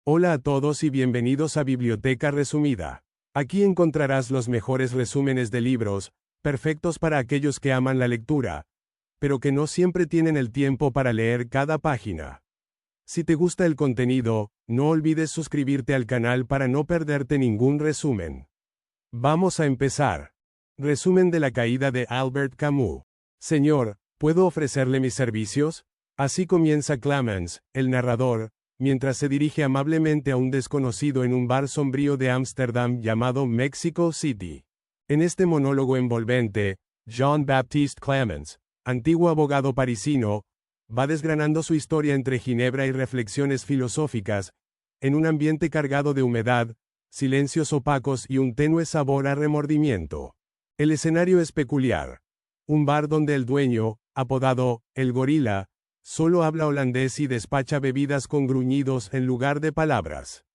Hola a todos y bienvenidos a Biblioteca Resumida. Aquí encontrarás los mejores resúmenes de libros, perfectos para aquellos que aman la lectura, pero que no siempre tienen el tiempo para leer cada página. Si te gusta el contenido, no olvides suscribirte al canal para no perderte ningún resumen. Vamos a empezar. Resumen de la caída de Albert Camus. Señor, ¿puedo ofrecerle mis servicios? Así comienza Clemens, el narrador, mientras se dirige amablemente a un desconocido en un bar sombrío de Ámsterdam llamado Mexico City. En este monólogo envolvente, Jean-Baptiste Clemens, antiguo abogado parisino, va desgranando su historia entre ginebra y reflexiones filosóficas, en un ambiente cargado de humedad, silencios opacos y un tenue sabor a remordimiento. El escenario es peculiar. Un bar donde el dueño, apodado el gorila, solo habla holandés y despacha bebidas con gruñidos en lugar de palabras.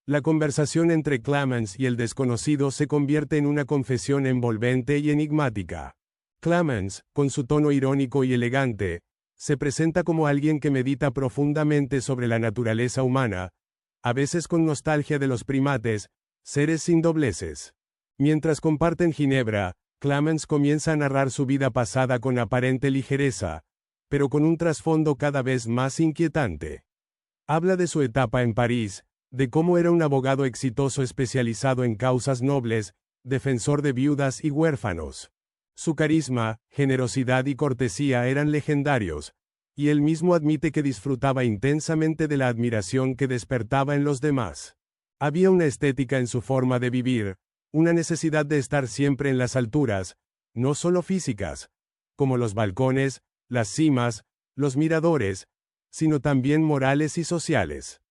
La conversación entre Clemens y el desconocido se convierte en una confesión envolvente y enigmática. Clemens, con su tono irónico y elegante, se presenta como alguien que medita profundamente sobre la naturaleza humana, a veces con nostalgia de los primates, seres sin dobleces. Mientras comparten ginebra, Clemens comienza a narrar su vida pasada con aparente ligereza, pero con un trasfondo cada vez más inquietante. Habla de su etapa en París, de cómo era un abogado exitoso especializado en causas nobles, defensor de viudas y huérfanos. Su carisma, generosidad y cortesía eran legendarios, y él mismo admite que disfrutaba intensamente de la admiración que despertaba en los demás. Había una estética en su forma de vivir, una necesidad de estar siempre en las alturas, no solo físicas, como los balcones, las cimas, los miradores, sino también morales y sociales.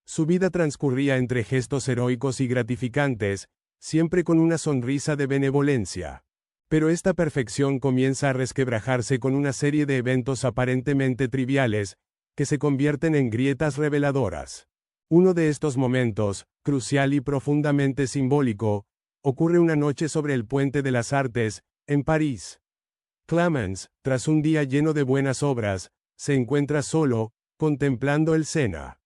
Su vida transcurría entre gestos heroicos y gratificantes, siempre con una sonrisa de benevolencia. Pero esta perfección comienza a resquebrajarse con una serie de eventos aparentemente triviales, que se convierten en grietas reveladoras. Uno de estos momentos, crucial y profundamente simbólico, ocurre una noche sobre el Puente de las Artes, en París. Clemens, tras un día lleno de buenas obras, se encuentra solo, contemplando el Sena.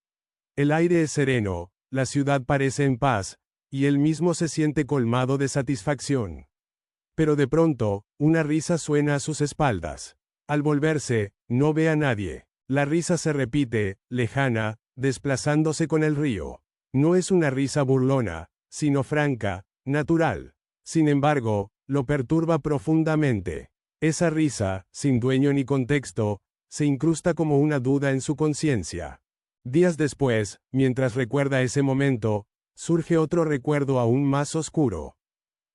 El aire es sereno, la ciudad parece en paz, y él mismo se siente colmado de satisfacción. Pero de pronto, una risa suena a sus espaldas. Al volverse, no ve a nadie. La risa se repite, lejana, desplazándose con el río. No es una risa burlona, sino franca, natural. Sin embargo, lo perturba profundamente. Esa risa, sin dueño ni contexto, se incrusta como una duda en su conciencia. Días después, mientras recuerda ese momento, surge otro recuerdo aún más oscuro.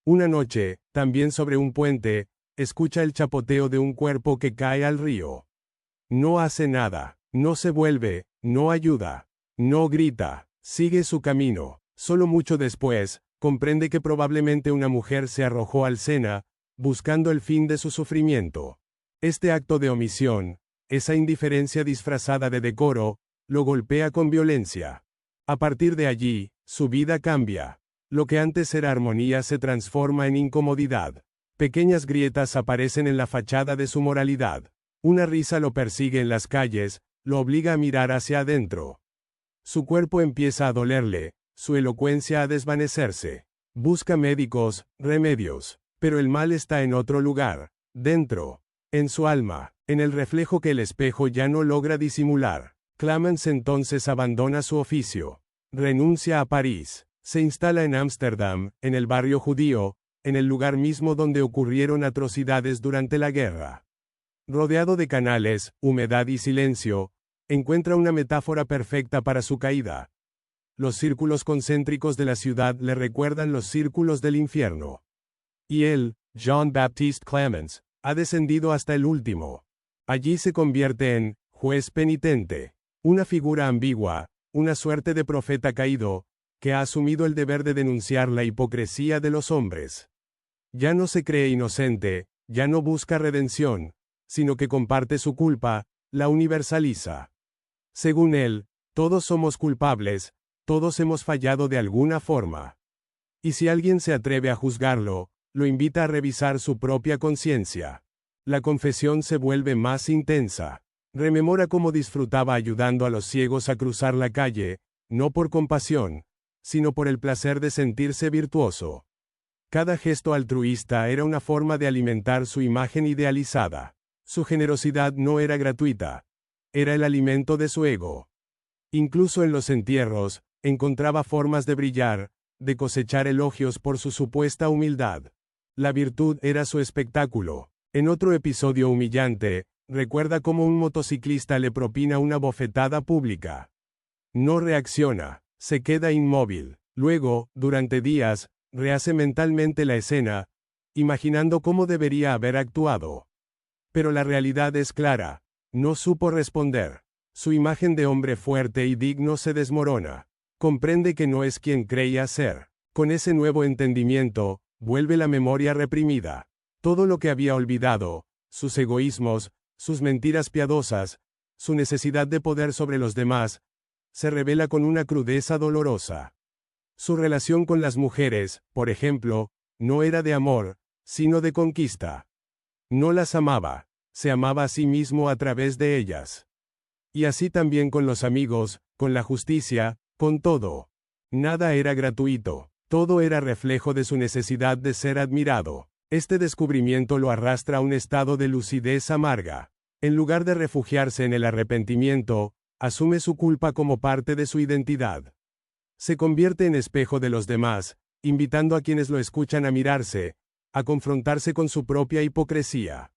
Una noche, también sobre un puente, escucha el chapoteo de un cuerpo que cae al río. No hace nada, no se vuelve, no ayuda, no grita, sigue su camino. Solo mucho después, comprende que probablemente una mujer se arrojó al Sena, buscando el fin de su sufrimiento. Este acto de omisión, esa indiferencia disfrazada de decoro, lo golpea con violencia. A partir de allí, su vida cambia. Lo que antes era armonía se transforma en incomodidad. Pequeñas grietas aparecen en la fachada de su moralidad. Una risa lo persigue en las calles, lo obliga a mirar hacia adentro. Su cuerpo empieza a dolerle, su elocuencia a desvanecerse. Busca médicos, remedios. Pero el mal está en otro lugar, dentro, en su alma, en el reflejo que el espejo ya no logra disimular. Clemens entonces abandona su oficio. Renuncia a París. Se instala en Ámsterdam, en el barrio judío, en el lugar mismo donde ocurrieron atrocidades durante la guerra. Rodeado de canales, humedad y silencio, encuentra una metáfora perfecta para su caída. Los círculos concéntricos de la ciudad le recuerdan los círculos del infierno. Y él, Jean-Baptiste Clemens, ha descendido hasta el último. Allí se convierte en juez penitente, una figura ambigua, una suerte de profeta caído, que ha asumido el deber de denunciar la hipocresía de los hombres. Ya no se cree inocente, ya no busca redención, sino que comparte su culpa, la universaliza. Según él, todos somos culpables, todos hemos fallado de alguna forma. Y si alguien se atreve a juzgarlo, lo invita a revisar su propia conciencia. La confesión se vuelve más intensa. Rememora cómo disfrutaba ayudando a los ciegos a cruzar la calle, no por compasión, sino por el placer de sentirse virtuoso. Cada gesto altruista era una forma de alimentar su imagen idealizada. Su generosidad no era gratuita. Era el alimento de su ego. Incluso en los entierros, encontraba formas de brillar, de cosechar elogios por su supuesta humildad. La virtud era su espectáculo. En otro episodio humillante, recuerda cómo un motociclista le propina una bofetada pública. No reacciona, se queda inmóvil. Luego, durante días, rehace mentalmente la escena, imaginando cómo debería haber actuado. Pero la realidad es clara, no supo responder. Su imagen de hombre fuerte y digno se desmorona. Comprende que no es quien creía ser. Con ese nuevo entendimiento, vuelve la memoria reprimida. Todo lo que había olvidado, sus egoísmos, sus mentiras piadosas, su necesidad de poder sobre los demás, se revela con una crudeza dolorosa. Su relación con las mujeres, por ejemplo, no era de amor, sino de conquista. No las amaba, se amaba a sí mismo a través de ellas. Y así también con los amigos, con la justicia, con todo. Nada era gratuito, todo era reflejo de su necesidad de ser admirado. Este descubrimiento lo arrastra a un estado de lucidez amarga. En lugar de refugiarse en el arrepentimiento, asume su culpa como parte de su identidad. Se convierte en espejo de los demás, invitando a quienes lo escuchan a mirarse, a confrontarse con su propia hipocresía.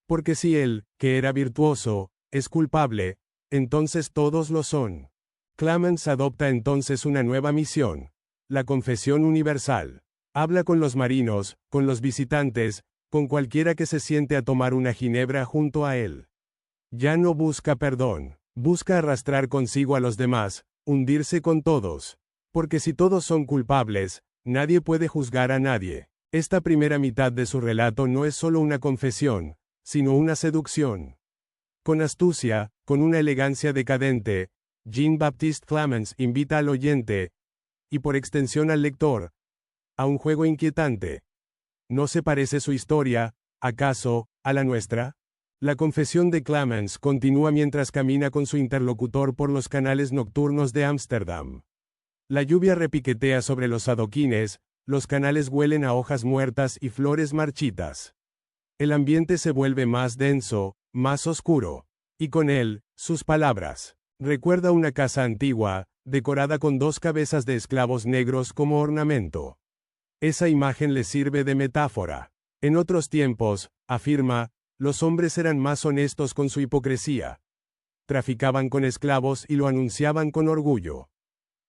Porque si él, que era virtuoso, es culpable, entonces todos lo son. Clemens adopta entonces una nueva misión: la confesión universal. Habla con los marinos, con los visitantes, con cualquiera que se siente a tomar una ginebra junto a él. Ya no busca perdón, busca arrastrar consigo a los demás, hundirse con todos. Porque si todos son culpables, nadie puede juzgar a nadie. Esta primera mitad de su relato no es solo una confesión, sino una seducción. Con astucia, con una elegancia decadente, Jean-Baptiste Clemens invita al oyente, y por extensión al lector, a un juego inquietante. ¿No se parece su historia, acaso, a la nuestra? La confesión de Clemens continúa mientras camina con su interlocutor por los canales nocturnos de Ámsterdam. La lluvia repiquetea sobre los adoquines, los canales huelen a hojas muertas y flores marchitas. El ambiente se vuelve más denso, más oscuro. Y con él, sus palabras. Recuerda una casa antigua, decorada con 2 cabezas de esclavos negros como ornamento. Esa imagen le sirve de metáfora. En otros tiempos, afirma, los hombres eran más honestos con su hipocresía. Traficaban con esclavos y lo anunciaban con orgullo.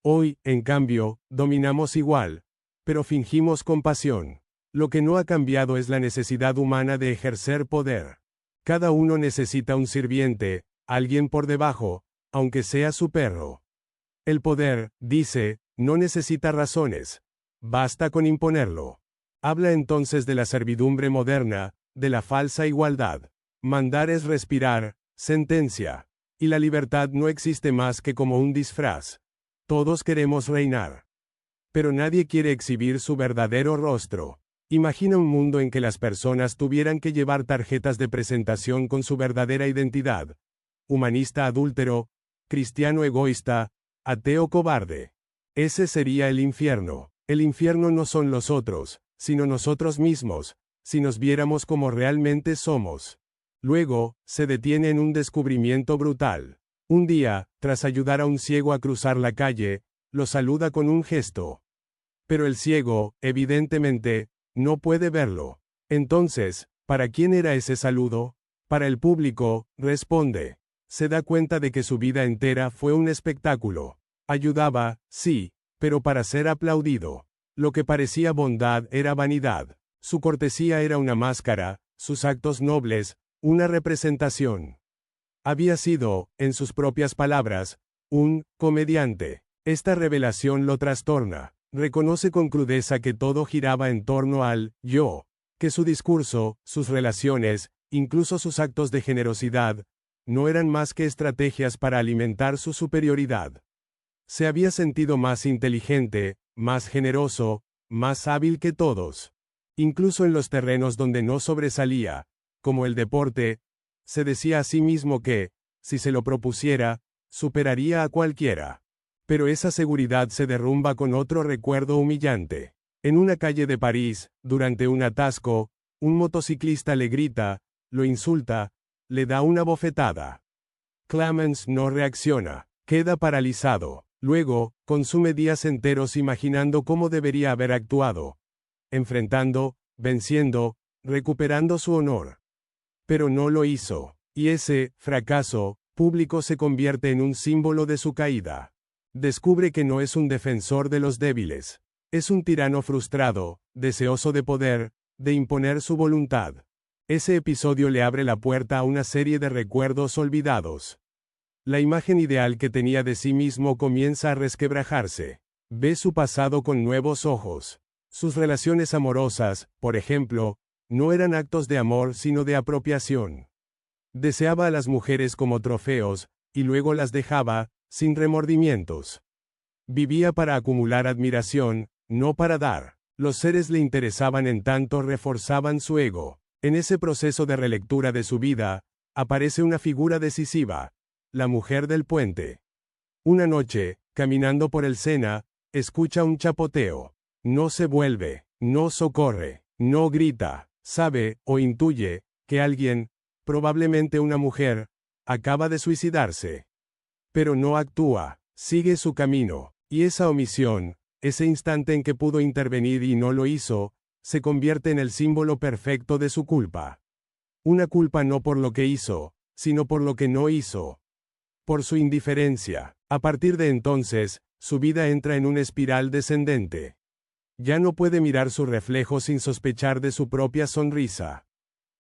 Hoy, en cambio, dominamos igual, pero fingimos compasión. Lo que no ha cambiado es la necesidad humana de ejercer poder. Cada uno necesita un sirviente, alguien por debajo, aunque sea su perro. El poder, dice, no necesita razones. Basta con imponerlo. Habla entonces de la servidumbre moderna, de la falsa igualdad. Mandar es respirar, sentencia. Y la libertad no existe más que como un disfraz. Todos queremos reinar. Pero nadie quiere exhibir su verdadero rostro. Imagina un mundo en que las personas tuvieran que llevar tarjetas de presentación con su verdadera identidad. Humanista adúltero, cristiano egoísta, ateo cobarde. Ese sería el infierno. El infierno no son los otros, sino nosotros mismos, si nos viéramos como realmente somos. Luego, se detiene en un descubrimiento brutal. Un día, tras ayudar a un ciego a cruzar la calle, lo saluda con un gesto. Pero el ciego, evidentemente, no puede verlo. Entonces, ¿para quién era ese saludo? Para el público, responde. Se da cuenta de que su vida entera fue un espectáculo. Ayudaba, sí, pero para ser aplaudido. Lo que parecía bondad era vanidad. Su cortesía era una máscara, sus actos nobles, una representación. Había sido, en sus propias palabras, un comediante. Esta revelación lo trastorna. Reconoce con crudeza que todo giraba en torno al yo, que su discurso, sus relaciones, incluso sus actos de generosidad, no eran más que estrategias para alimentar su superioridad. Se había sentido más inteligente, más generoso, más hábil que todos. Incluso en los terrenos donde no sobresalía, como el deporte, se decía a sí mismo que, si se lo propusiera, superaría a cualquiera. Pero esa seguridad se derrumba con otro recuerdo humillante. En una calle de París, durante un atasco, un motociclista le grita, lo insulta, le da una bofetada. Clemens no reacciona, queda paralizado. Luego, consume días enteros imaginando cómo debería haber actuado. Enfrentando, venciendo, recuperando su honor. Pero no lo hizo. Y ese fracaso público se convierte en un símbolo de su caída. Descubre que no es un defensor de los débiles. Es un tirano frustrado, deseoso de poder, de imponer su voluntad. Ese episodio le abre la puerta a una serie de recuerdos olvidados. La imagen ideal que tenía de sí mismo comienza a resquebrajarse. Ve su pasado con nuevos ojos. Sus relaciones amorosas, por ejemplo, no eran actos de amor sino de apropiación. Deseaba a las mujeres como trofeos, y luego las dejaba, sin remordimientos. Vivía para acumular admiración, no para dar. Los seres le interesaban en tanto reforzaban su ego. En ese proceso de relectura de su vida, aparece una figura decisiva. La mujer del puente. Una noche, caminando por el Sena, escucha un chapoteo. No se vuelve, no socorre, no grita, sabe, o intuye, que alguien, probablemente una mujer, acaba de suicidarse. Pero no actúa, sigue su camino, y esa omisión, ese instante en que pudo intervenir y no lo hizo, se convierte en el símbolo perfecto de su culpa. Una culpa no por lo que hizo, sino por lo que no hizo. Por su indiferencia. A partir de entonces, su vida entra en una espiral descendente. Ya no puede mirar su reflejo sin sospechar de su propia sonrisa.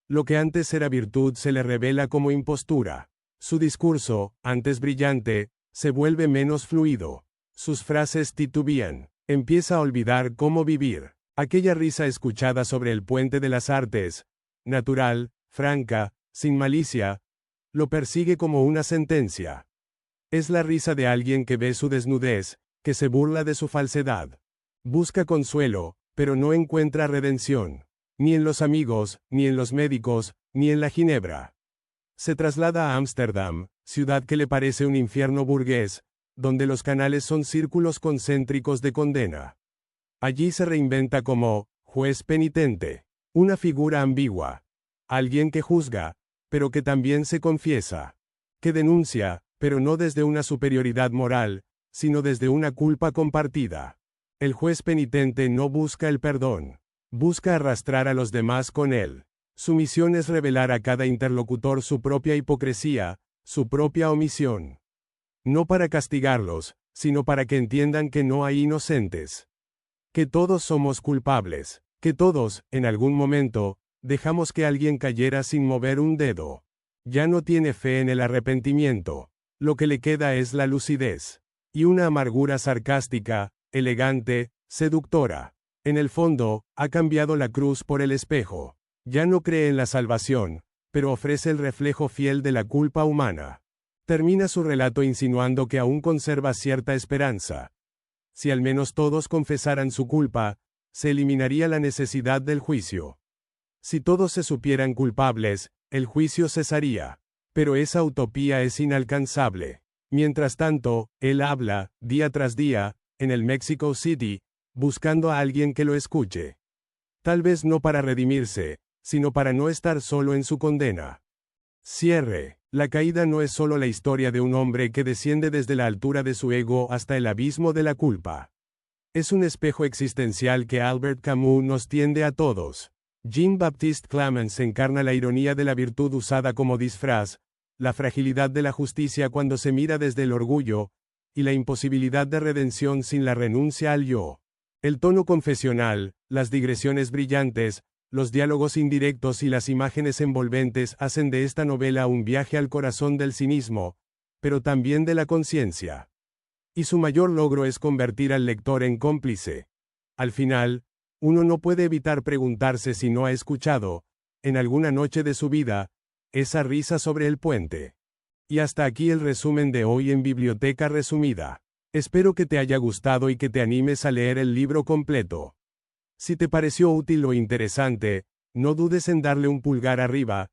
Lo que antes era virtud se le revela como impostura. Su discurso, antes brillante, se vuelve menos fluido. Sus frases titubean. Empieza a olvidar cómo vivir. Aquella risa escuchada sobre el puente de las artes, natural, franca, sin malicia, lo persigue como una sentencia. Es la risa de alguien que ve su desnudez, que se burla de su falsedad. Busca consuelo, pero no encuentra redención. Ni en los amigos, ni en los médicos, ni en la ginebra. Se traslada a Ámsterdam, ciudad que le parece un infierno burgués, donde los canales son círculos concéntricos de condena. Allí se reinventa como juez penitente, una figura ambigua. Alguien que juzga, pero que también se confiesa. Que denuncia, pero no desde una superioridad moral, sino desde una culpa compartida. El juez penitente no busca el perdón. Busca arrastrar a los demás con él. Su misión es revelar a cada interlocutor su propia hipocresía, su propia omisión. No para castigarlos, sino para que entiendan que no hay inocentes. Que todos somos culpables. Que todos, en algún momento, dejamos que alguien cayera sin mover un dedo. Ya no tiene fe en el arrepentimiento. Lo que le queda es la lucidez. Y una amargura sarcástica, elegante, seductora. En el fondo, ha cambiado la cruz por el espejo. Ya no cree en la salvación, pero ofrece el reflejo fiel de la culpa humana. Termina su relato insinuando que aún conserva cierta esperanza. Si al menos todos confesaran su culpa, se eliminaría la necesidad del juicio. Si todos se supieran culpables, el juicio cesaría. Pero esa utopía es inalcanzable. Mientras tanto, él habla, día tras día, en el Mexico City, buscando a alguien que lo escuche. Tal vez no para redimirse, sino para no estar solo en su condena. Cierre. La caída no es solo la historia de un hombre que desciende desde la altura de su ego hasta el abismo de la culpa. Es un espejo existencial que Albert Camus nos tiende a todos. Jean-Baptiste Clemens encarna la ironía de la virtud usada como disfraz, la fragilidad de la justicia cuando se mira desde el orgullo, y la imposibilidad de redención sin la renuncia al yo. El tono confesional, las digresiones brillantes, los diálogos indirectos y las imágenes envolventes hacen de esta novela un viaje al corazón del cinismo, pero también de la conciencia. Y su mayor logro es convertir al lector en cómplice. Al final, uno no puede evitar preguntarse si no ha escuchado, en alguna noche de su vida, esa risa sobre el puente. Y hasta aquí el resumen de hoy en Biblioteca Resumida. Espero que te haya gustado y que te animes a leer el libro completo. Si te pareció útil o interesante, no dudes en darle un pulgar arriba,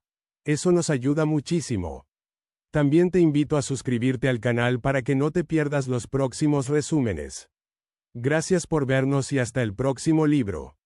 eso nos ayuda muchísimo. También te invito a suscribirte al canal para que no te pierdas los próximos resúmenes. Gracias por vernos y hasta el próximo libro.